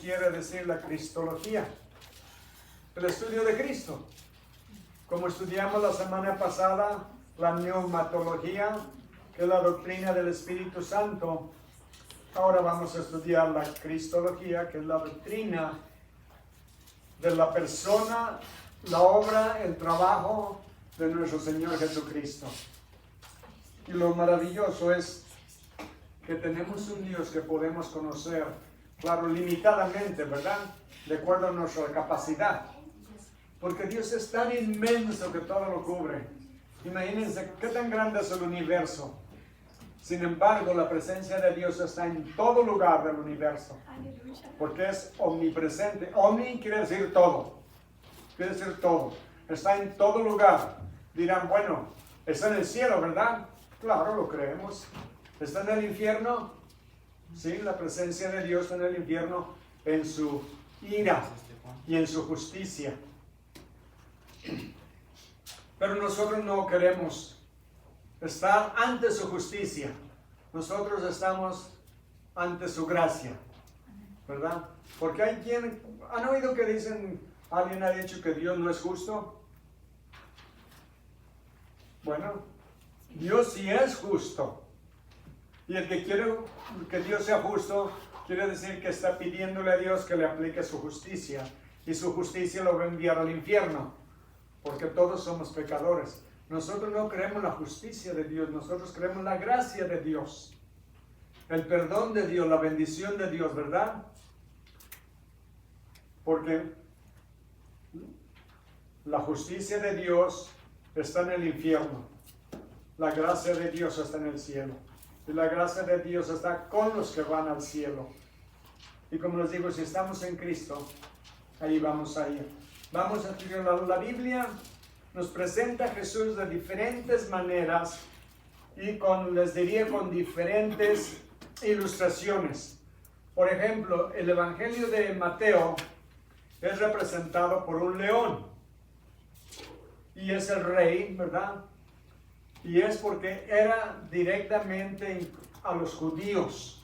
Quiere decir la cristología, el estudio de Cristo. Como estudiamos la semana pasada, la neumatología, que es la doctrina del Espíritu Santo, ahora vamos a estudiar la cristología, que es la doctrina de la persona, la obra, el trabajo de nuestro Señor Jesucristo. Y lo maravilloso es que tenemos un Dios que podemos conocer, claro, limitadamente, ¿verdad? De acuerdo a nuestra capacidad. Porque Dios es tan inmenso que todo lo cubre. Imagínense qué tan grande es el universo. Sin embargo, la presencia de Dios está en todo lugar del universo. Porque es omnipresente. Omni quiere decir todo. Quiere decir todo. Está en todo lugar. Dirán, bueno, está en el cielo, ¿verdad? Claro, lo creemos. ¿Está en el infierno? Sí, la presencia de Dios en el infierno, en su ira y en su justicia. Pero nosotros no queremos estar ante su justicia. Nosotros estamos ante su gracia, ¿verdad? Porque hay quien, ¿han oído que dicen, alguien ha dicho que Dios no es justo? Bueno, Dios sí es justo. Y el que quiere que Dios sea justo, quiere decir que está pidiéndole a Dios que le aplique su justicia. Y su justicia lo va a enviar al infierno. Porque todos somos pecadores. Nosotros no creemos la justicia de Dios, nosotros creemos la gracia de Dios. El perdón de Dios, la bendición de Dios, ¿verdad? Porque la justicia de Dios está en el infierno. La gracia de Dios está en el cielo. Y la gracia de Dios está con los que van al cielo. Y como les digo, si estamos en Cristo, ahí vamos a ir. Vamos a estudiar la Biblia. Nos presenta a Jesús de diferentes maneras y les diría con diferentes ilustraciones. Por ejemplo, el Evangelio de Mateo es representado por un león. Y es el rey, ¿verdad? Y es porque era directamente a los judíos.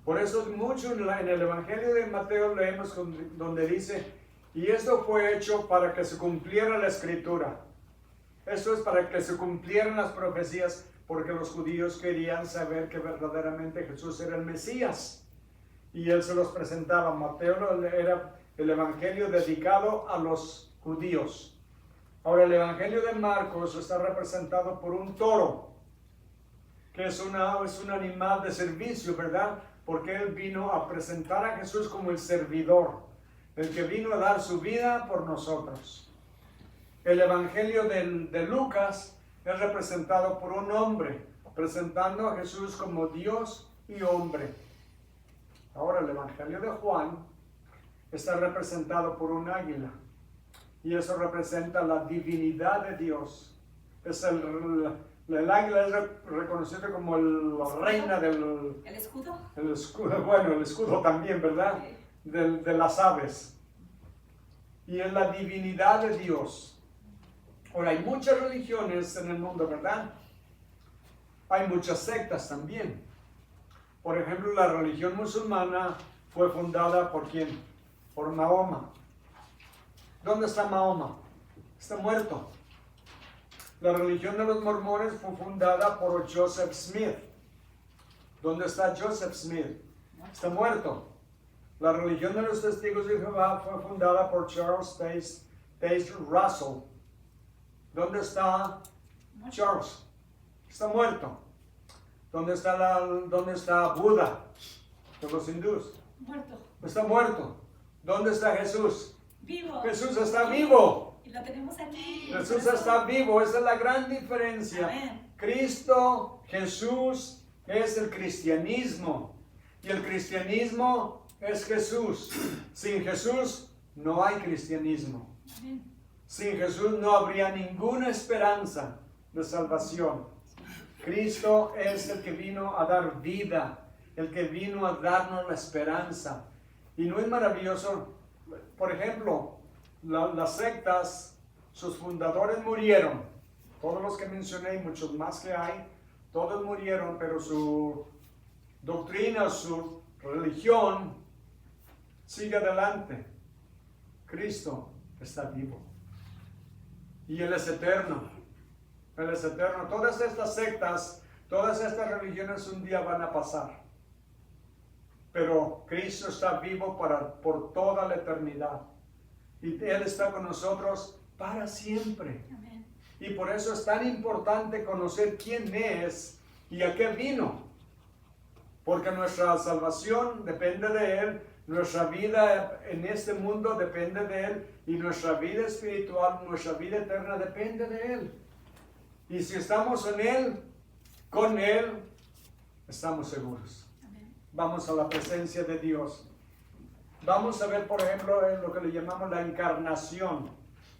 Por eso mucho en el Evangelio de Mateo leemos donde dice, y esto fue hecho para que se cumpliera la Escritura. Esto es para que se cumplieran las profecías, porque los judíos querían saber que verdaderamente Jesús era el Mesías. Y él se los presentaba. Mateo era el Evangelio dedicado a los judíos. Ahora, el Evangelio de Marcos está representado por un toro, que es un animal de servicio, ¿verdad? Porque él vino a presentar a Jesús como el servidor, el que vino a dar su vida por nosotros. El Evangelio de Lucas es representado por un hombre, presentando a Jesús como Dios y hombre. Ahora, el Evangelio de Juan está representado por un águila. Y eso representa la divinidad de Dios. Es el águila es reconocido como la reina del... ¿El escudo? El escudo, bueno, el escudo también, ¿verdad? De las aves. Y es la divinidad de Dios. Ahora, hay muchas religiones en el mundo, ¿verdad? Hay muchas sectas también. Por ejemplo, la religión musulmana fue fundada ¿por quién? Por Mahoma. ¿Dónde está Mahoma? Está muerto. La religión de los mormones fue fundada por Joseph Smith. ¿Dónde está Joseph Smith? Está muerto. La religión de los testigos de Jehová fue fundada por Charles Taze Russell. ¿Dónde está Charles? Está muerto. ¿Dónde está Buda de los hindús? Muerto. Está muerto. ¿Dónde está Jesús? Vivo. Jesús está vivo. Y lo tenemos aquí. Jesús está vivo. Esa es la gran diferencia. Amén. Cristo, Jesús es el cristianismo. Y el cristianismo es Jesús. Sin Jesús no hay cristianismo. Amén. Sin Jesús no habría ninguna esperanza de salvación. Cristo es el que vino a dar vida, el que vino a darnos la esperanza. Y no es maravilloso. Por ejemplo, las sectas, sus fundadores murieron. Todos los que mencioné y muchos más que hay, todos murieron, pero su doctrina, su religión sigue adelante. Cristo está vivo. Y Él es eterno. Él es eterno. Todas estas sectas, todas estas religiones un día van a pasar. Pero Cristo está vivo por toda la eternidad. Y Él está con nosotros para siempre. Amén. Y por eso es tan importante conocer quién es y a qué vino. Porque nuestra salvación depende de Él, nuestra vida en este mundo depende de Él, y nuestra vida espiritual, nuestra vida eterna depende de Él. Y si estamos en Él, con Él, estamos seguros. Amén. Vamos a la presencia de Dios. Vamos a ver, por ejemplo, en lo que le llamamos la encarnación.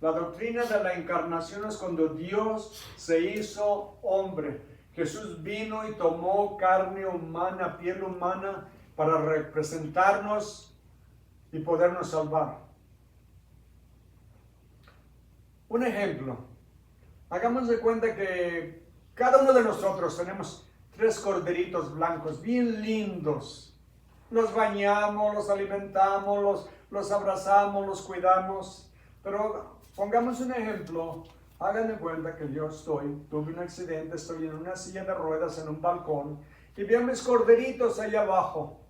La doctrina de la encarnación es cuando Dios se hizo hombre. Jesús vino y tomó carne humana, piel humana, para representarnos y podernos salvar. Un ejemplo. Hagamos de cuenta que cada uno de nosotros tenemos 3 corderitos blancos, bien lindos. Los bañamos, los alimentamos, los abrazamos, los cuidamos. Pero pongamos un ejemplo. Hagan de cuenta que yo tuve un accidente, estoy en una silla de ruedas en un balcón y veo mis corderitos allá abajo.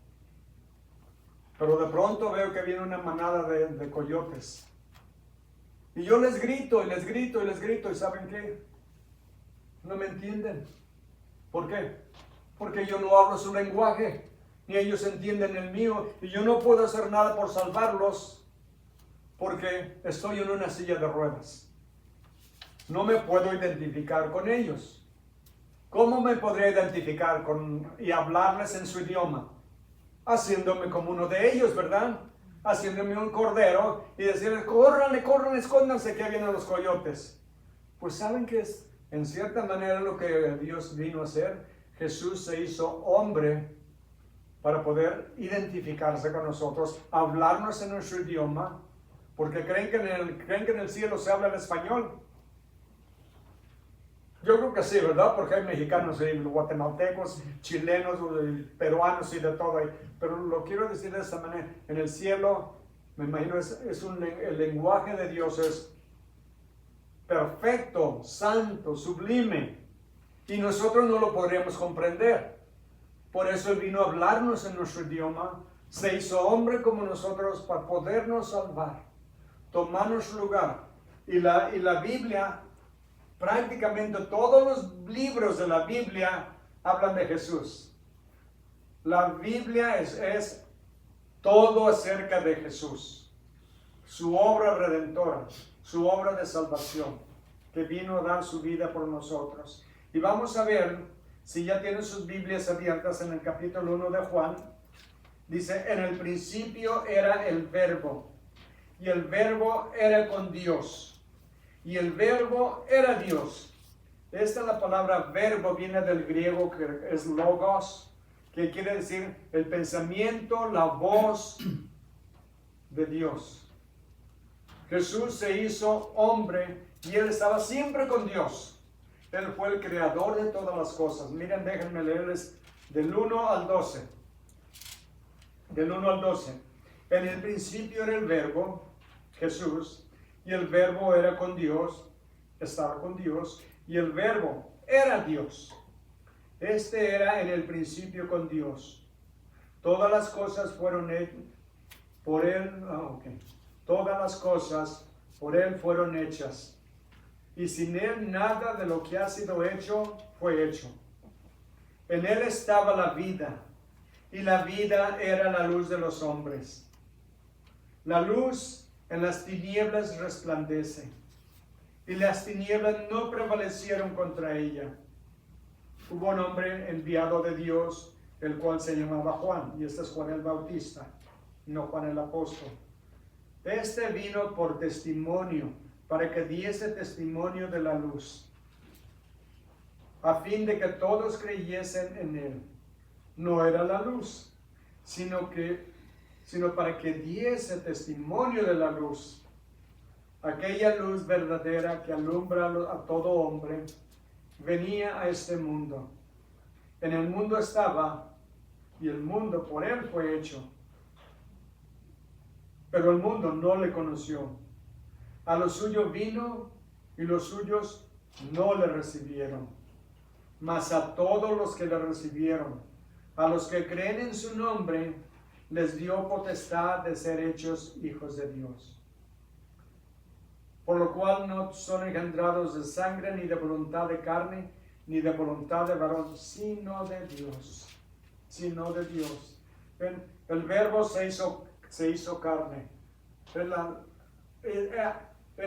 Pero de pronto veo que viene una manada de coyotes. Y yo les grito y les grito y les grito, y ¿saben qué? No me entienden. ¿Por qué? Porque yo no hablo su lenguaje, ni ellos entienden el mío, y yo no puedo hacer nada por salvarlos, porque estoy en una silla de ruedas. No me puedo identificar con ellos. ¿Cómo me podría identificar y hablarles en su idioma? Haciéndome como uno de ellos, ¿verdad? Haciéndome un cordero y decirles, córranle, corran, escóndanse que vienen los coyotes. Pues ¿saben qué es? En cierta manera lo que Dios vino a hacer. Jesús se hizo hombre para poder identificarse con nosotros, hablarnos en nuestro idioma, porque creen que en el cielo se habla el español. Yo creo que sí, ¿verdad? Porque hay mexicanos y guatemaltecos, chilenos, peruanos y de todo ahí. Pero lo quiero decir de esta manera. En el cielo, me imagino, el lenguaje de Dios es perfecto, santo, sublime. Y nosotros no lo podríamos comprender. Por eso Él vino a hablarnos en nuestro idioma. Se hizo hombre como nosotros para podernos salvar. Tomar nuestro lugar. Y la Biblia... Prácticamente todos los libros de la Biblia hablan de Jesús. La Biblia es todo acerca de Jesús. Su obra redentora, su obra de salvación, que vino a dar su vida por nosotros. Y vamos a ver, si ya tienen sus Biblias abiertas en el capítulo 1 de Juan, dice, en el principio era el Verbo, y el Verbo era con Dios. Y el verbo era Dios. La palabra verbo viene del griego que es logos, que quiere decir el pensamiento, la voz de Dios. Jesús se hizo hombre y Él estaba siempre con Dios. Él fue el creador de todas las cosas. Miren, déjenme leerles del 1 al 12. Del 1 al 12. En el principio era el verbo, Jesús. Y el verbo era con Dios, estaba con Dios, y el verbo era Dios. Era en el principio con Dios. Todas las cosas fueron por Él, Todas las cosas por Él fueron hechas. Y sin Él nada de lo que ha sido hecho fue hecho. En Él estaba la vida, y la vida era la luz de los hombres. La luz en las tinieblas resplandece, y las tinieblas no prevalecieron contra ella. Hubo un hombre enviado de Dios, el cual se llamaba Juan, y este es Juan el Bautista, no Juan el Apóstol. Este vino por testimonio, para que diese testimonio de la luz, a fin de que todos creyesen en él. No era la luz, sino para que diese testimonio de la luz, aquella luz verdadera que alumbra a todo hombre, venía a este mundo. En el mundo estaba, y el mundo por Él fue hecho, pero el mundo no le conoció. A lo suyo vino y los suyos no le recibieron. Mas a todos los que le recibieron, a los que creen en su nombre, les dio potestad de ser hechos hijos de Dios. Por lo cual no son engendrados de sangre, ni de voluntad de carne, ni de voluntad de varón, sino de Dios. Sino de Dios. Ven, el Verbo se hizo carne. En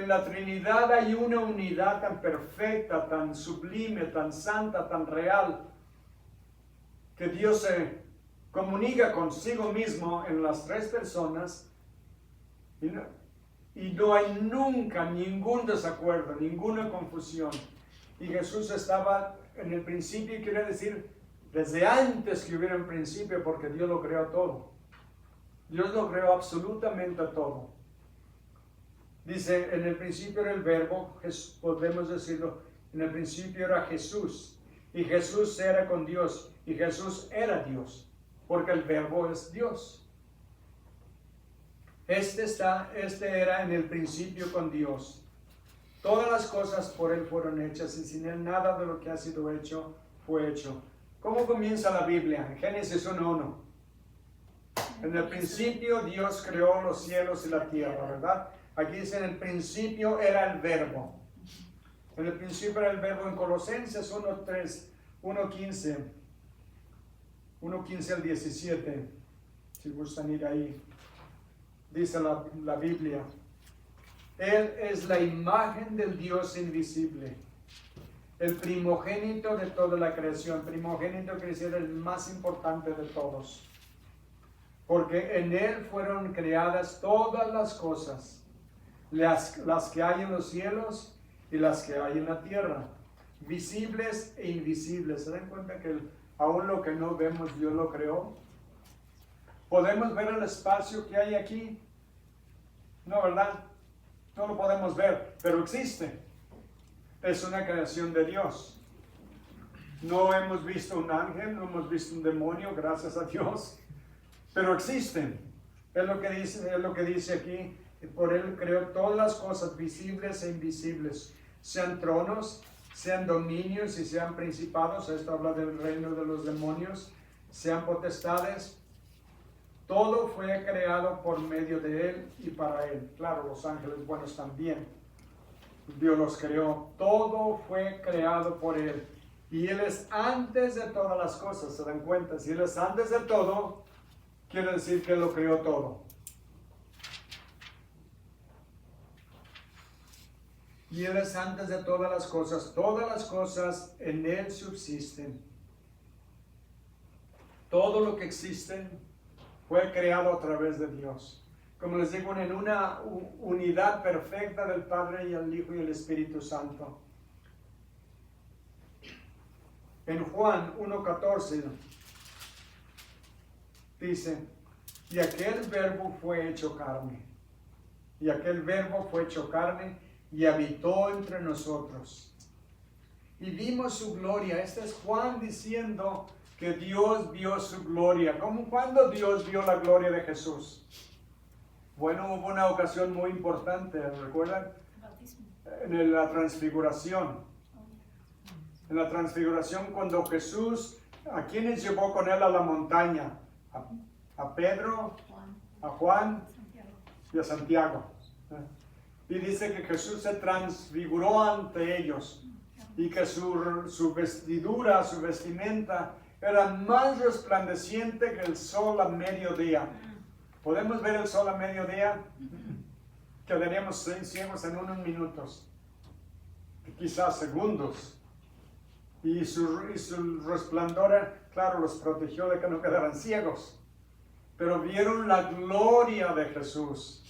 la Trinidad hay una unidad tan perfecta, tan sublime, tan santa, tan real, que Dios se comunica consigo mismo en las tres personas y no hay nunca ningún desacuerdo, ninguna confusión. Y Jesús estaba en el principio, quiere decir, desde antes que hubiera un principio, porque Dios lo creó todo. Dios lo creó absolutamente todo. Dice, en el principio era el Verbo, podemos decirlo, en el principio era Jesús, y Jesús era con Dios, y Jesús era Dios, porque el Verbo es Dios. Este era en el principio con Dios. Todas las cosas por Él fueron hechas, y sin Él nada de lo que ha sido hecho fue hecho. ¿Cómo comienza la Biblia? En Génesis 1:1. En el principio Dios creó los cielos y la tierra, ¿verdad? Aquí dice, en el principio era el Verbo. En el principio era el Verbo. En Colosenses 1:15 al 17, si gustan ir ahí, dice la Biblia, Él es la imagen del Dios invisible, el primogénito de toda la creación. Primogénito quiere decir el más importante de todos, porque en Él fueron creadas todas las cosas, las que hay en los cielos y las que hay en la tierra, visibles e invisibles. ¿Se dan cuenta que aún lo que no vemos Dios lo creó? ¿Podemos ver el espacio que hay aquí? No, ¿verdad? No lo podemos ver, pero existe. Es una creación de Dios. No hemos visto un ángel, no hemos visto un demonio, gracias a Dios, pero existen. Es lo que dice aquí. Por Él creó todas las cosas visibles e invisibles, sean tronos, sean dominios y sean principados. Esto habla del reino de los demonios, sean potestades. Todo fue creado por medio de Él y para Él. Claro, los ángeles buenos también. Dios los creó. Todo fue creado por Él. Y Él es antes de todas las cosas. ¿Se dan cuenta? Si Él es antes de todo, quiere decir que Él lo creó todo. Y Él es antes de todas las cosas en Él subsisten. Todo lo que existe fue creado a través de Dios. Como les digo, en una unidad perfecta del Padre y el Hijo y el Espíritu Santo. En Juan 1:14 dice, y aquel Verbo fue hecho carne. Y aquel Verbo fue hecho carne y habitó entre nosotros. Y vimos su gloria. Este es Juan diciendo que Dios vio su gloria. ¿Cómo? ¿Cuándo Dios vio la gloria de Jesús? Bueno, hubo una ocasión muy importante, ¿recuerdan? En la transfiguración. En la transfiguración, cuando Jesús, ¿a quiénes llevó con Él a la montaña? A Pedro, a Juan y a Santiago. Y dice que Jesús se transfiguró ante ellos y que su vestidura, su vestimenta era más resplandeciente que el sol a mediodía. ¿Podemos ver el sol a mediodía? Quedaríamos ciegos en unos minutos, quizás segundos. Y su resplandor, claro, los protegió de que no quedaran ciegos. Pero vieron la gloria de Jesús.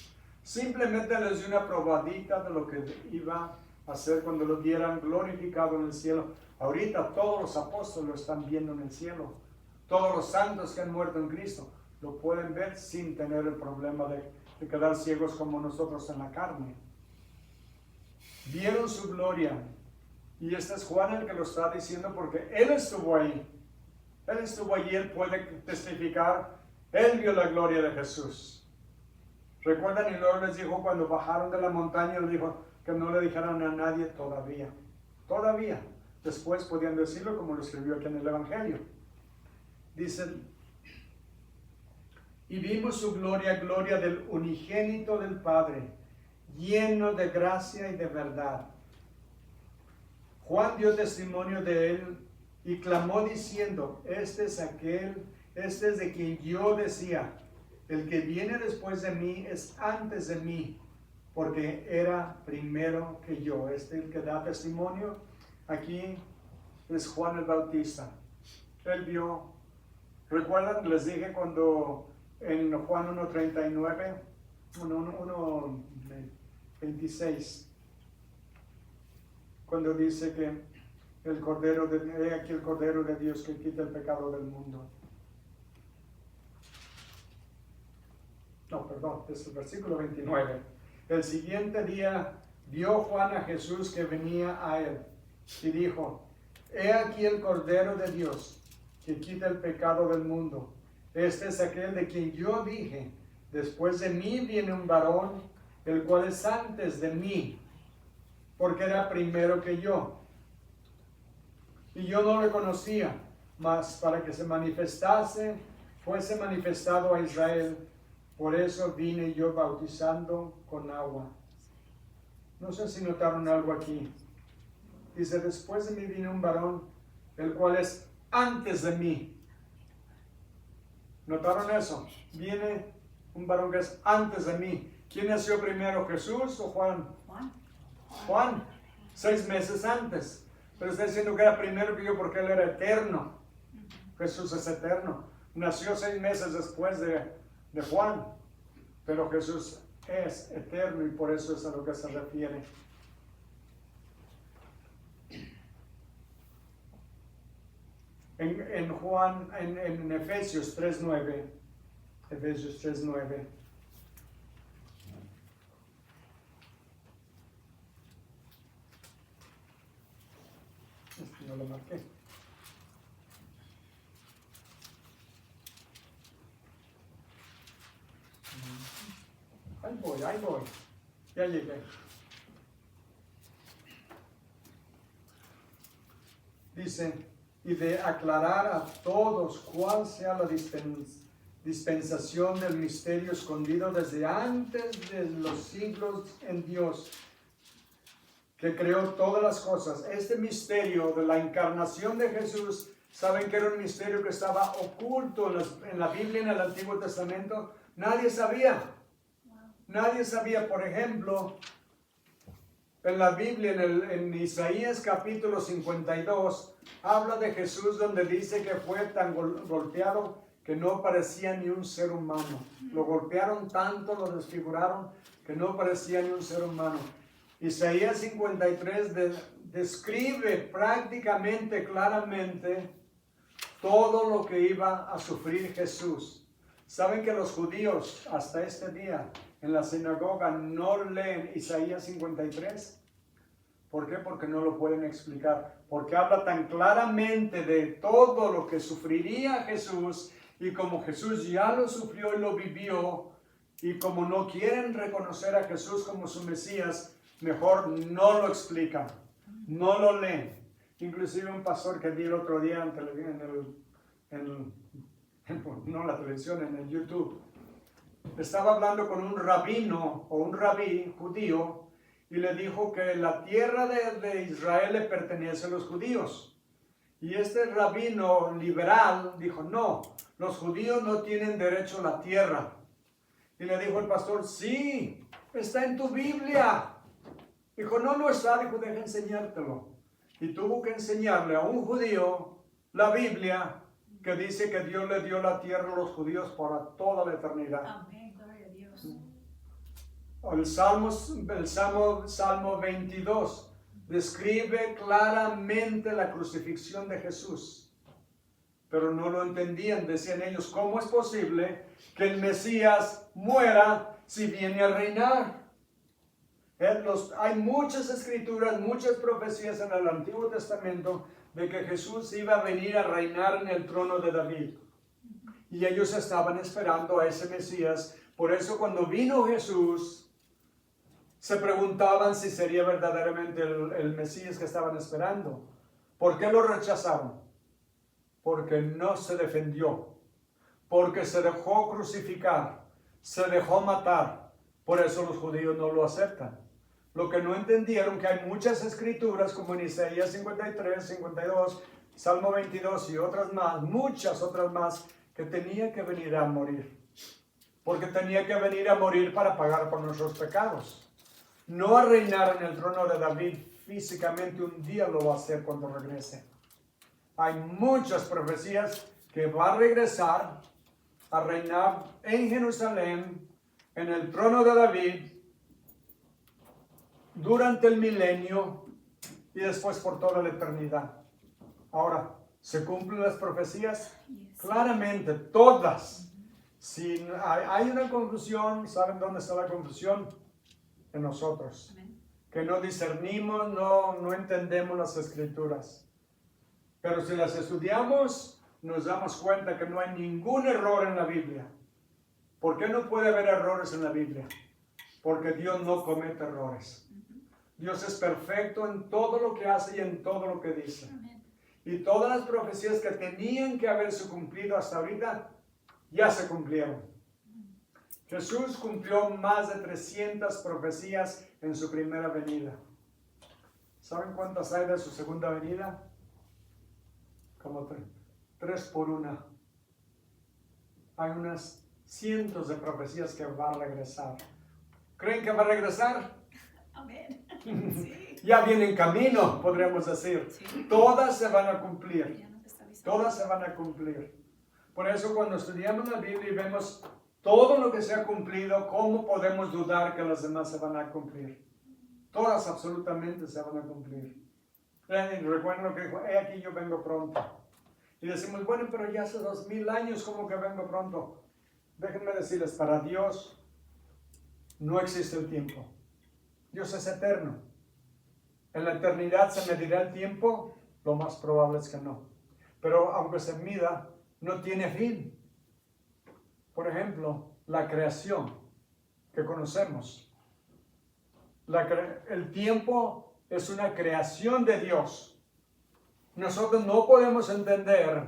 Simplemente les dio una probadita de lo que iba a hacer cuando lo vieran glorificado en el cielo. Ahorita todos los apóstoles lo están viendo en el cielo. Todos los santos que han muerto en Cristo lo pueden ver sin tener el problema de quedar ciegos como nosotros en la carne. Vieron su gloria. Y este es Juan el que lo está diciendo porque él estuvo ahí. Él estuvo allí, él puede testificar. Él vio la gloria de Jesús. ¿Recuerdan? Y luego les dijo, cuando bajaron de la montaña, les dijo que no le dijeran a nadie todavía. Todavía. Después podían decirlo como lo escribió aquí en el Evangelio. Dicen, y vimos su gloria, gloria del unigénito del Padre, lleno de gracia y de verdad. Juan dio testimonio de él y clamó diciendo, este es de quien yo decía, el que viene después de mí es antes de mí, porque era primero que yo. El que da testimonio aquí es Juan el Bautista. Él vio, ¿recuerdan? Les dije cuando en Juan 1:39, 1:26, cuando dice que aquí el Cordero de Dios que quita el pecado del mundo. No, perdón, es el versículo 29. El siguiente día vio Juan a Jesús que venía a él y dijo, he aquí el Cordero de Dios que quita el pecado del mundo. Este es aquel de quien yo dije, después de mí viene un varón, el cual es antes de mí, porque era primero que yo. Y yo no le conocía, mas para que fuese manifestado a Israel, por eso vine yo bautizando con agua. No sé si notaron algo aquí. Dice, después de mí vino un varón, el cual es antes de mí. ¿Notaron eso? Viene un varón que es antes de mí. ¿Quién nació primero, Jesús o Juan? Juan, 6 meses antes. Pero está diciendo que era primero que yo porque él era eterno. Jesús es eterno. Nació 6 meses después de Juan. Pero Jesús es eterno y por eso es a lo que se refiere. En Efesios 3:9, Efesios 3:9, no lo marqué. Ahí voy, ya llegué. Dice, y de aclarar a todos cuál sea la dispensación del misterio escondido desde antes de los siglos en Dios, que creó todas las cosas. Este misterio de la encarnación de Jesús, ¿saben que era un misterio que estaba oculto en la Biblia, en el Antiguo Testamento? Nadie sabía. Nadie sabía, por ejemplo, en la Biblia, en Isaías capítulo 52, habla de Jesús donde dice que fue tan golpeado que no parecía ni un ser humano. Lo golpearon tanto, lo desfiguraron, que no parecía ni un ser humano. Isaías 53 describe prácticamente claramente todo lo que iba a sufrir Jesús. ¿Saben que los judíos hasta este día en la sinagoga no leen Isaías 53? ¿Por qué? Porque no lo pueden explicar. Porque habla tan claramente de todo lo que sufriría Jesús, y como Jesús ya lo sufrió y lo vivió, y como no quieren reconocer a Jesús como su Mesías, mejor no lo explican, no lo leen. Inclusive un pastor que vi el otro día en la televisión, en el YouTube, estaba hablando con un rabino o un rabí judío y le dijo que la tierra de Israel le pertenece a los judíos. Y este rabino liberal dijo, no, los judíos no tienen derecho a la tierra. Y le dijo el pastor, sí, está en tu Biblia. Dijo, no está. Dijo, deja enseñártelo. Y tuvo que enseñarle a un judío la Biblia, que dice que Dios le dio la tierra a los judíos para toda la eternidad. Amén, gloria a Dios. El Salmo 22 describe claramente la crucifixión de Jesús, pero no lo entendían. Decían ellos, ¿cómo es posible que el Mesías muera si viene a reinar? Hay muchas escrituras, muchas profecías en el Antiguo Testamento de que Jesús iba a venir a reinar en el trono de David. Y ellos estaban esperando a ese Mesías Por eso cuando vino Jesús, se preguntaban si sería verdaderamente el Mesías que estaban esperando. ¿Por qué lo rechazaron? Porque no se defendió, porque se dejó crucificar, se dejó matar. Por eso los judíos no lo aceptan. Lo que no entendieron que hay muchas escrituras como en Isaías 53, 52, Salmo 22 y otras más, muchas otras más, que tenía que venir a morir. Porque tenía que venir a morir para pagar por nuestros pecados. No a reinar en el trono de David físicamente, un día lo va a hacer cuando regrese. Hay muchas profecías que va a regresar a reinar en Jerusalén, en el trono de David, durante el milenio y después por toda la eternidad. Ahora, ¿se cumplen las profecías? Claramente, todas. Si hay una confusión, ¿saben dónde está la confusión? En nosotros. Amén. Que no discernimos, no entendemos las escrituras. Pero si las estudiamos, nos damos cuenta que no hay ningún error en la Biblia. ¿Por qué no puede haber errores en la Biblia? Porque Dios no comete errores. Dios es perfecto en todo lo que hace y en todo lo que dice. Amén. Y todas las profecías que tenían que haberse cumplido hasta ahorita, ya se cumplieron. Jesús cumplió más de 300 profecías en su primera venida. ¿Saben cuántas hay de su segunda venida? Como 3 por 1. Hay unas cientos de profecías que va a regresar. ¿Creen que va a regresar? Amén. Sí. Ya viene en camino, podríamos decir. Sí. Todas se van a cumplir. Todas se van a cumplir. Por eso cuando estudiamos la Biblia y vemos todo lo que se ha cumplido, ¿cómo podemos dudar que las demás se van a cumplir? Todas absolutamente se van a cumplir. Recuerden lo que dijo, he aquí yo vengo pronto. Y decimos, bueno, pero ya hace 2000 años, ¿cómo que vengo pronto? Déjenme decirles, para Dios no existe el tiempo. Dios es eterno. En la eternidad se medirá el tiempo, lo más probable es que no. Pero aunque se mida, no tiene fin. Por ejemplo, la creación que conocemos. El tiempo es una creación de Dios. Nosotros no podemos entender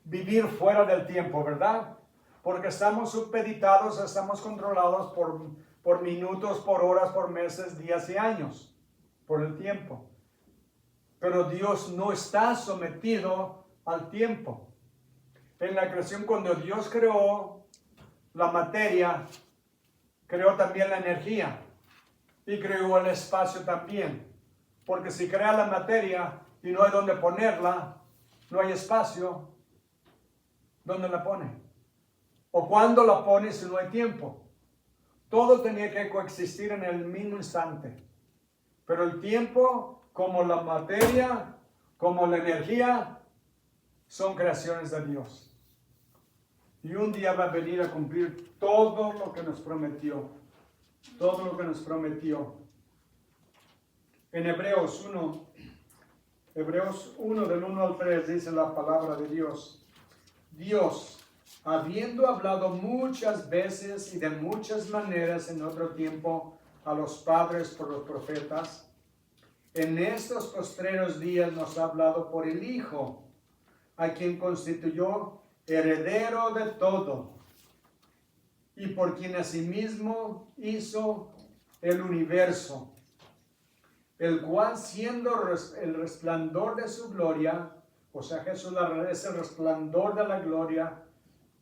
vivir fuera del tiempo, ¿verdad? Porque estamos supeditados, estamos controlados por minutos, por horas, por meses, días y años, por el tiempo. Pero Dios no está sometido al tiempo. En la creación, cuando Dios creó la materia, creó también la energía y creó el espacio también. Porque si crea la materia y no hay donde ponerla, no hay espacio, ¿dónde la pone? ¿O cuándo la pone si no hay tiempo? Todo tenía que coexistir en el mismo instante. Pero el tiempo, como la materia, como la energía, son creaciones de Dios. Y un día va a venir a cumplir todo lo que nos prometió. Todo lo que nos prometió. En Hebreos 1 del 1 al 3 dice la palabra de Dios. Dios, habiendo hablado muchas veces y de muchas maneras en otro tiempo a los padres por los profetas, en estos postreros días nos ha hablado por el Hijo, a quien constituyó heredero de todo, y por quien asimismo hizo el universo, el cual siendo el resplandor de su gloria, o sea, Jesús es el resplandor de la gloria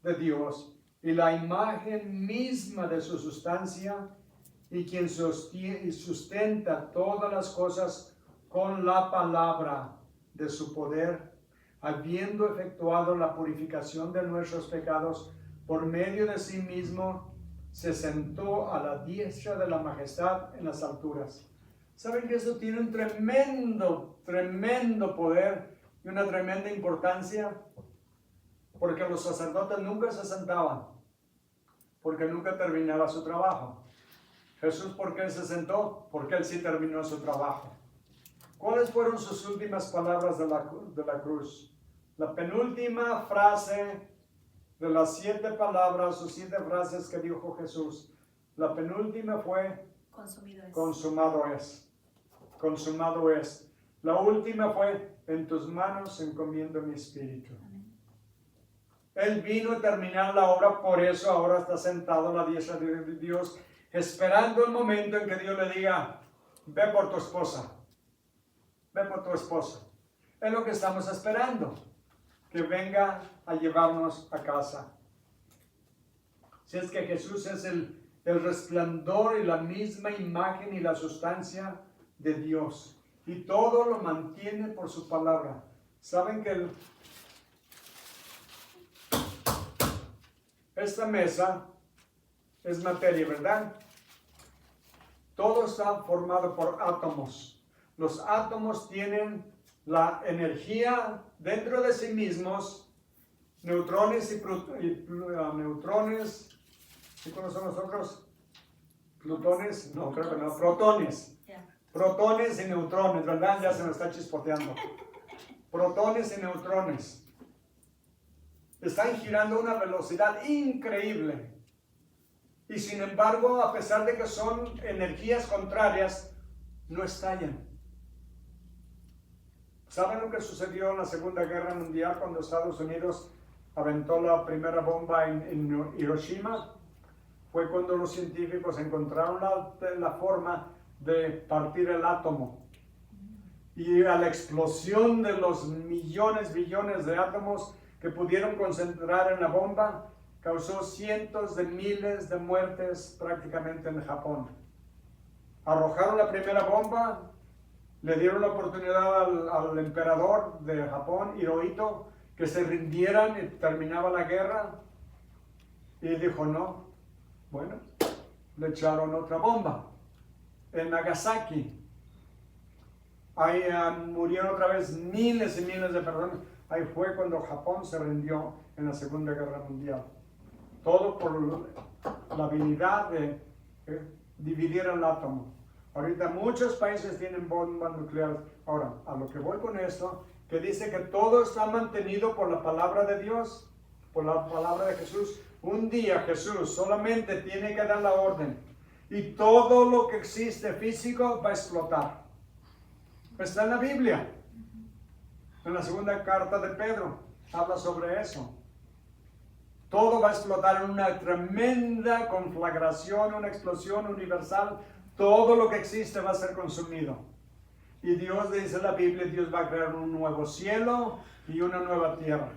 de Dios, y la imagen misma de su sustancia, y quien sustenta todas las cosas con la palabra de su poder, habiendo efectuado la purificación de nuestros pecados por medio de sí mismo, se sentó a la diestra de la majestad en las alturas. ¿Saben que eso tiene un tremendo poder y una tremenda importancia? Porque los sacerdotes nunca se sentaban, porque nunca terminaba su trabajo. Jesús, ¿por qué se sentó? Porque Él sí terminó su trabajo. ¿Cuáles fueron sus últimas palabras de la cruz? La penúltima frase De las 7 palabras o 7 frases que dijo Jesús, la penúltima fue Consumido es. consumado es. Consumado es. La última fue, en tus manos encomiendo mi espíritu. Amén. Él vino a terminar la obra, por eso ahora está sentado a la diestra de Dios, esperando el momento en que Dios le diga, ve por tu esposa. Ve por tu esposa. Es lo que estamos esperando, que venga a llevarnos a casa. Si es que Jesús es el resplandor y la misma imagen y la sustancia de Dios. Y todo lo mantiene por su palabra. ¿Saben que esta mesa es materia, verdad? Todo está formado por átomos. Los átomos tienen la energía dentro de sí mismos, neutrones y neutrones. ¿Sí conocen nosotros? ¿Plutones? No, creo que no. Protones. Yeah. Protones y neutrones, ¿verdad? Ya se me está chispoteando. Protones y neutrones. Están girando a una velocidad increíble. Y sin embargo, a pesar de que son energías contrarias, no estallan. ¿Saben lo que sucedió en la Segunda Guerra Mundial cuando Estados Unidos aventó la primera bomba en Hiroshima? Fue cuando los científicos encontraron la forma de partir el átomo. Y a la explosión de los millones, billones de átomos que pudieron concentrar en la bomba, causó cientos de miles de muertes prácticamente en Japón. Arrojaron la primera bomba, le dieron la oportunidad al emperador de Japón, Hirohito, que se rindieran y terminaba la guerra. Y dijo no. Bueno, le echaron otra bomba. En Nagasaki, ahí murieron otra vez miles y miles de personas. Ahí fue cuando Japón se rindió en la Segunda Guerra Mundial. Todo por la habilidad de dividir el átomo. Ahorita muchos países tienen bombas nucleares. Ahora, a lo que voy con esto, que dice que todo está mantenido por la palabra de Dios, por la palabra de Jesús. Un día Jesús solamente tiene que dar la orden y todo lo que existe físico va a explotar. Está en la Biblia. En la segunda carta de Pedro habla sobre eso. Todo va a explotar en una tremenda conflagración, una explosión universal. Todo lo que existe va a ser consumido. Y Dios, dice la Biblia, Dios va a crear un nuevo cielo y una nueva tierra,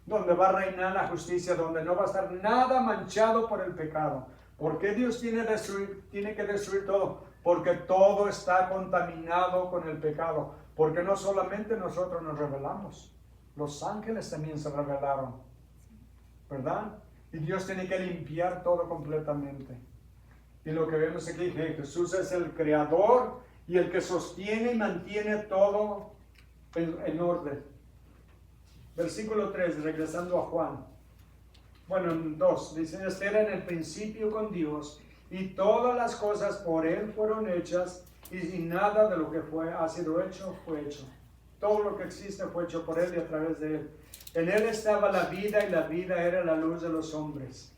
donde va a reinar la justicia, donde no va a estar nada manchado por el pecado. ¿Por qué Dios tiene que destruir todo? Porque todo está contaminado con el pecado. Porque no solamente nosotros nos rebelamos, los ángeles también se rebelaron, ¿verdad? Y Dios tiene que limpiar todo completamente. Y lo que vemos aquí, que Jesús es el creador y el que sostiene y mantiene todo en orden. Versículo 3, regresando a Juan. Bueno, en 2, dice, era en el principio con Dios, y todas las cosas por Él fueron hechas, y nada de lo que ha sido hecho, fue hecho. Todo lo que existe fue hecho por Él y a través de Él. En Él estaba la vida, y la vida era la luz de los hombres.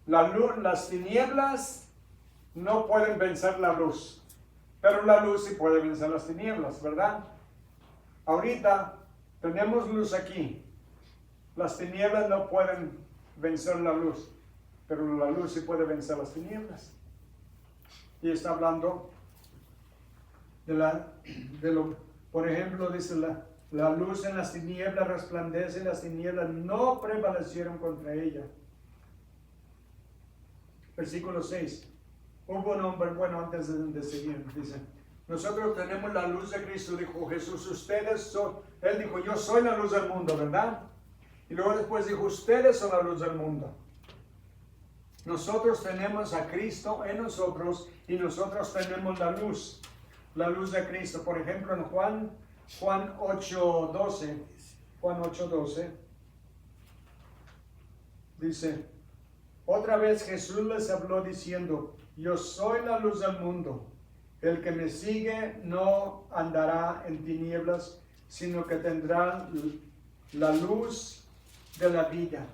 Las tinieblas no pueden vencer la luz, pero la luz sí puede vencer las tinieblas, ¿verdad? Ahorita tenemos luz aquí. Las tinieblas no pueden vencer la luz, pero la luz sí puede vencer las tinieblas. Y está hablando por ejemplo, dice la luz en las tinieblas resplandece y las tinieblas no prevalecieron contra ella. Versículo 6. Hubo un hombre, bueno, antes de seguir, dice, nosotros tenemos la luz de Cristo, dijo Jesús, Él dijo, yo soy la luz del mundo, ¿verdad? Y luego después dijo, ustedes son la luz del mundo. Nosotros tenemos a Cristo en nosotros y nosotros tenemos la luz de Cristo. Por ejemplo, en Juan 8:12, dice, otra vez Jesús les habló diciendo, yo soy la luz del mundo. El que me sigue no andará en tinieblas, sino que tendrá la luz de la vida.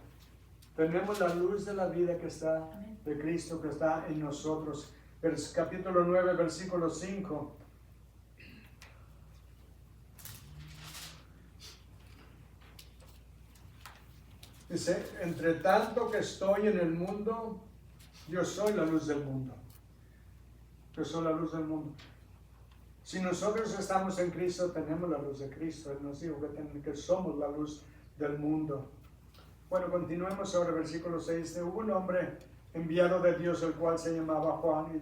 Tenemos la luz de la vida que está, de Cristo que está en nosotros. Capítulo 9, versículo 5. Dice, entre tanto que estoy en el mundo, yo soy la luz del mundo. Yo soy la luz del mundo. Si nosotros estamos en Cristo, tenemos la luz de Cristo. Él nos dijo que somos la luz del mundo. Bueno, continuemos ahora, versículo 6. Hubo un hombre enviado de Dios, el cual se llamaba Juan, y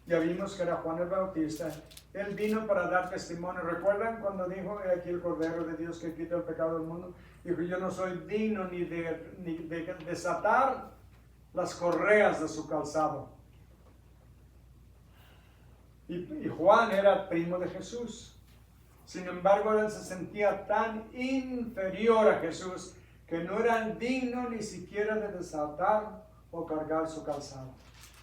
ya vimos que era Juan el Bautista. Él vino para dar testimonio. ¿Recuerdan cuando dijo, he aquí el Cordero de Dios que quita el pecado del mundo? Dijo, yo no soy digno ni de desatar las correas de su calzado. Y Juan era primo de Jesús. Sin embargo, él se sentía tan inferior a Jesús que no era digno ni siquiera de desatar o cargar su calzado.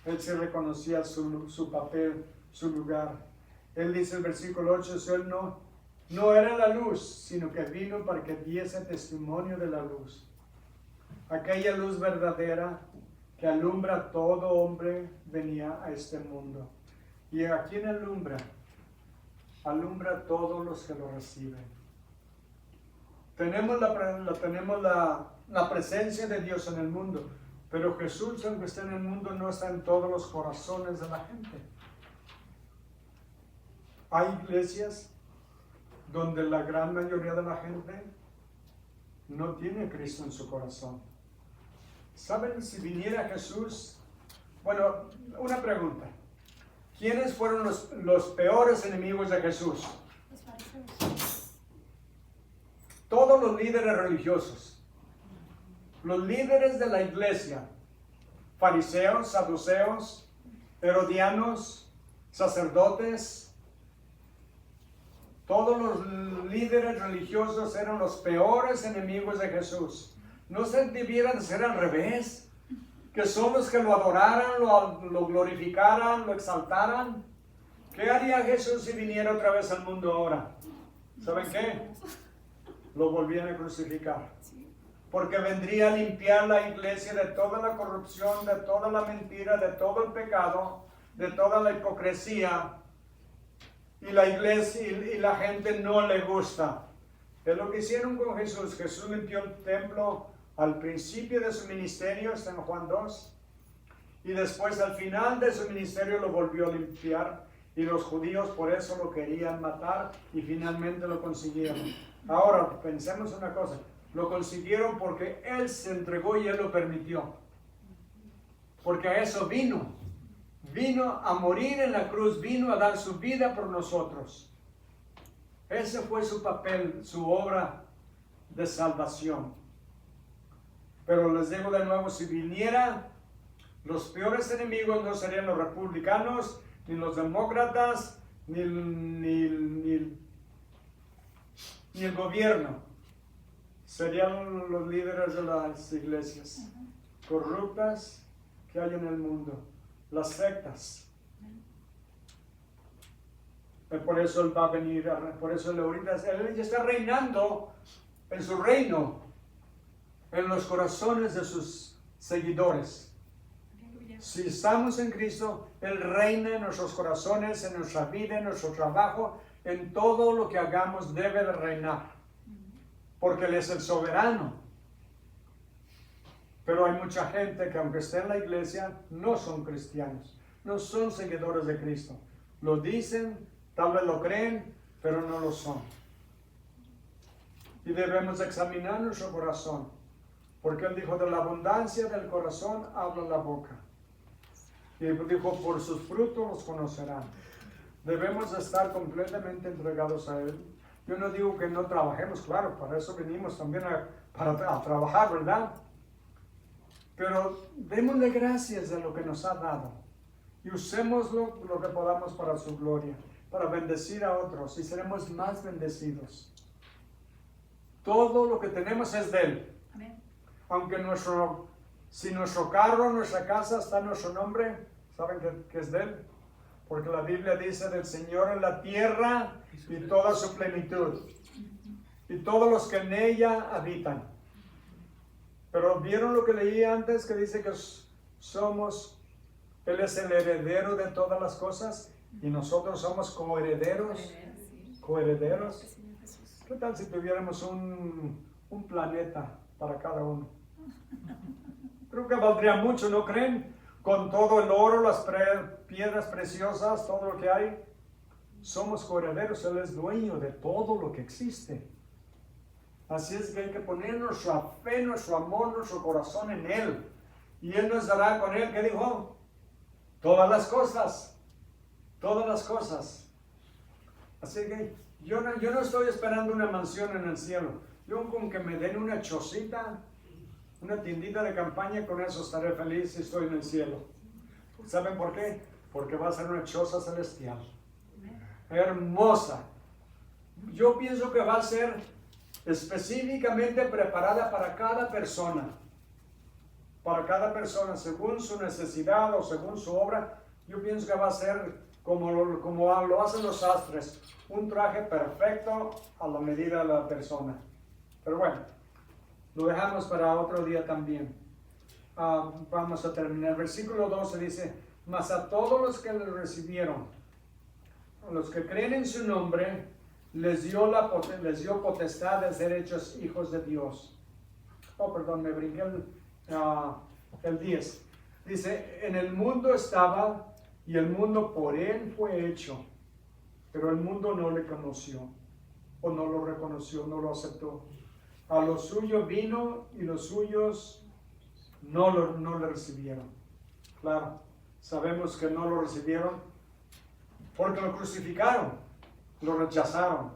Él se reconocía su papel, su lugar. Él dice en el versículo 8, él no era la luz, sino que vino para que diese testimonio de la luz. Aquella luz verdadera que alumbra a todo hombre venía a este mundo. ¿Y a quién alumbra? Alumbra a todos los que lo reciben. Tenemos la presencia de Dios en el mundo, pero Jesús, aunque está en el mundo, no está en todos los corazones de la gente. Hay iglesias donde la gran mayoría de la gente no tiene a Cristo en su corazón. ¿Saben si viniera Jesús? Bueno, una pregunta. ¿Quiénes fueron los peores enemigos de Jesús? Los fariseos. Todos los líderes religiosos, los líderes de la iglesia, fariseos, saduceos, herodianos, sacerdotes, todos los líderes religiosos eran los peores enemigos de Jesús. ¿No se debiera de ser al revés? Que son los que lo adoraran, lo glorificaran, lo exaltaran. ¿Qué haría Jesús si viniera otra vez al mundo ahora? ¿Saben qué? Lo volvían a crucificar. Porque vendría a limpiar la iglesia de toda la corrupción, de toda la mentira, de todo el pecado, de toda la hipocresía. Y la iglesia y la gente no le gusta. Es lo que hicieron con Jesús. Jesús limpió el templo al principio de su ministerio, está en Juan 2. Y después al final de su ministerio lo volvió a limpiar. Y los judíos por eso lo querían matar y finalmente lo consiguieron. Ahora pensemos una cosa. Lo consiguieron porque Él se entregó y Él lo permitió. Porque a eso vino. Vino a morir en la cruz, vino a dar su vida por nosotros. Ese fue su papel, su obra de salvación. Pero les digo de nuevo, si viniera, los peores enemigos no serían los republicanos, ni los demócratas, ni el gobierno. Serían los líderes de las iglesias corruptas que hay en el mundo. Las sectas. Por eso Él va a venir, por eso Él ya está reinando en su reino, en los corazones de sus seguidores. Si estamos en Cristo, Él reina en nuestros corazones, en nuestra vida, en nuestro trabajo, en todo lo que hagamos debe de reinar, porque Él es el soberano. Pero hay mucha gente que aunque esté en la iglesia, no son cristianos, no son seguidores de Cristo. Lo dicen, tal vez lo creen, pero no lo son. Y debemos examinar nuestro corazón, porque Él dijo, de la abundancia del corazón habla la boca. Y dijo, por sus frutos los conocerán. Debemos estar completamente entregados a Él. Yo no digo que no trabajemos, claro, para eso venimos también a trabajar, ¿verdad? Pero démosle gracias a lo que nos ha dado y usémoslo lo que podamos para su gloria, para bendecir a otros y seremos más bendecidos. Todo lo que tenemos es de Él. Amén. Aunque si nuestro carro, nuestra casa está en nuestro nombre, ¿saben que es de Él? Porque la Biblia dice del Señor en la tierra y toda su plenitud y todos los que en ella habitan. Pero ¿vieron lo que leí antes que dice que Él es el heredero de todas las cosas y nosotros somos coherederos? Coherederos. ¿Qué tal si tuviéramos un planeta para cada uno? Creo que valdría mucho, ¿no creen? Con todo el oro, las piedras preciosas, todo lo que hay. Somos coherederos, Él es dueño de todo lo que existe. Así es que hay que poner nuestra fe, nuestro amor, nuestro corazón en Él. Y Él nos dará con Él, ¿qué dijo? Todas las cosas. Todas las cosas. Así que yo no estoy esperando una mansión en el cielo. Yo con que me den una chocita, una tiendita de campaña, con eso estaré feliz si estoy en el cielo. ¿Saben por qué? Porque va a ser una choza celestial. Hermosa. Yo pienso que va a ser específicamente preparada para cada persona. Para cada persona, según su necesidad o según su obra. Yo pienso que va a ser como lo hacen los sastres. Un traje perfecto a la medida de la persona. Pero bueno, lo dejamos para otro día también. Vamos a terminar. Versículo 12 dice: mas a todos los que le recibieron, a los que creen en su nombre, les dio potestad de ser hechos hijos de Dios. Oh, perdón, me brinqué el 10. Dice: en el mundo estaba, y el mundo por él fue hecho, pero el mundo no le conoció, o no lo reconoció, no lo aceptó. A lo suyo vino, y los suyos no le recibieron. Claro, sabemos que no lo recibieron porque lo crucificaron, lo rechazaron.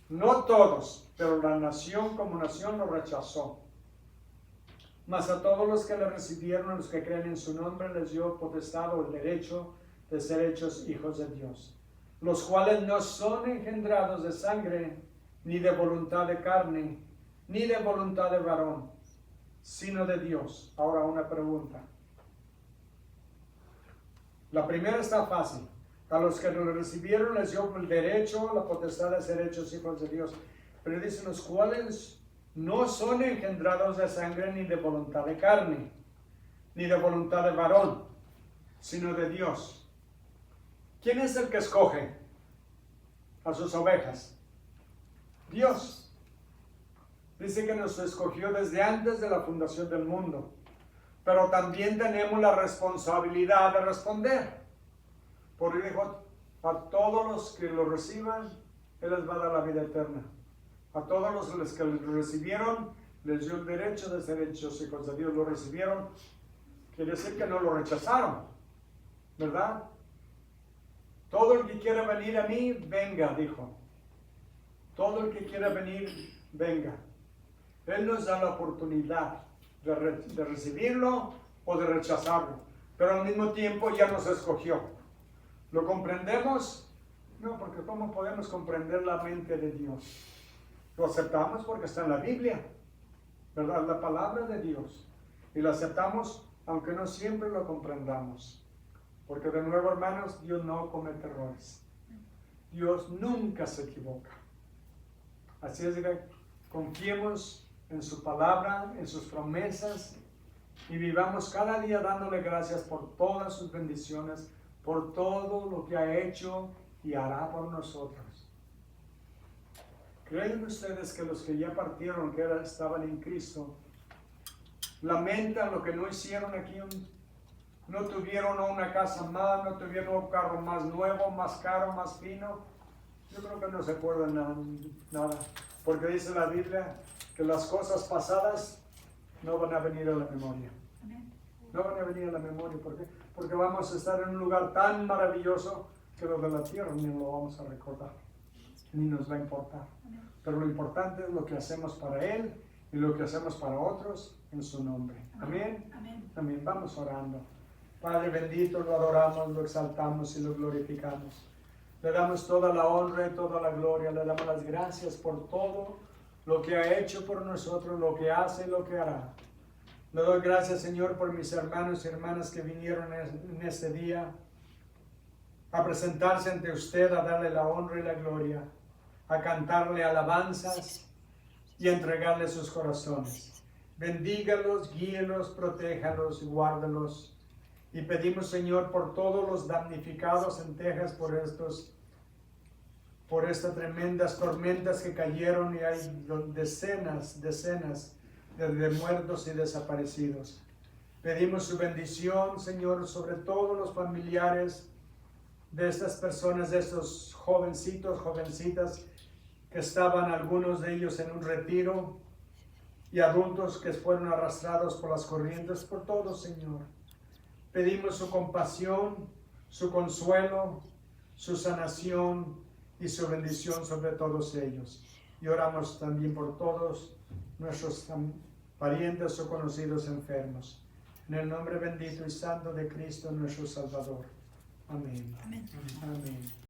No todos, pero la nación como nación lo rechazó. Mas a todos los que le recibieron, a los que creen en su nombre, les dio potestad o el derecho de ser hechos hijos de Dios, los cuales no son engendrados de sangre, ni de voluntad de carne, ni de voluntad de varón, sino de Dios. Ahora una pregunta. La primera está fácil. A los que lo recibieron les dio el derecho, la potestad de ser hechos hijos de Dios. Pero dicen: los cuales no son engendrados de sangre, ni de voluntad de carne, ni de voluntad de varón, sino de Dios. ¿Quién es el que escoge a sus ovejas? Dios. Dice que nos escogió desde antes de la fundación del mundo. Pero también tenemos la responsabilidad de responder. Porque dijo: a todos los que lo reciban, Él les va a dar la vida eterna. A todos los que lo recibieron, les dio el derecho de ser hechos hijos de Dios. Lo recibieron, quiere decir que no lo rechazaron, ¿verdad? Todo el que quiera venir a mí, venga, dijo. Todo el que quiera venir, venga. Él nos da la oportunidad de recibirlo o de rechazarlo, pero al mismo tiempo ya nos escogió. ¿Lo comprendemos? No, porque ¿cómo podemos comprender la mente de Dios? Lo aceptamos porque está en la Biblia, ¿verdad? La palabra de Dios. Y lo aceptamos aunque no siempre lo comprendamos. Porque de nuevo, hermanos, Dios no comete errores. Dios nunca se equivoca. Así es que confiemos en su palabra, en sus promesas, y vivamos cada día dándole gracias por todas sus bendiciones, por todo lo que ha hecho y hará por nosotros. ¿Creen ustedes que los que ya partieron, que estaban en Cristo, lamentan lo que no hicieron aquí? No tuvieron una casa más, no tuvieron un carro más nuevo, más caro, más fino. Yo creo que no se acuerdan nada, porque dice la Biblia que las cosas pasadas no van a venir a la memoria. No van a venir a la memoria. ¿Por qué? Porque vamos a estar en un lugar tan maravilloso que lo de la tierra ni lo vamos a recordar, ni nos va a importar. Pero lo importante es lo que hacemos para Él y lo que hacemos para otros en su nombre. Amén. Amén. Amén. Vamos orando. Padre bendito, lo adoramos, lo exaltamos y lo glorificamos. Le damos toda la honra y toda la gloria. Le damos las gracias por todo lo que ha hecho por nosotros, lo que hace y lo que hará. Le doy gracias, Señor, por mis hermanos y hermanas que vinieron en este día a presentarse ante usted, a darle la honra y la gloria, a cantarle alabanzas y a entregarle sus corazones. Bendígalos, guíelos, protéjalos, guárdalos. Y pedimos, Señor, por todos los damnificados en Texas por estas tremendas tormentas que cayeron, y hay decenas de muertos y desaparecidos. Pedimos su bendición, Señor, sobre todos los familiares de estas personas, de estos jovencitos, jovencitas que estaban algunos de ellos en un retiro, y adultos que fueron arrastrados por las corrientes, por todos, Señor. Pedimos su compasión, su consuelo, su sanación y su bendición sobre todos ellos. Y oramos también por todos nuestros parientes o conocidos enfermos. En el nombre bendito y santo de Cristo nuestro Salvador. Amén. Amén. Amén.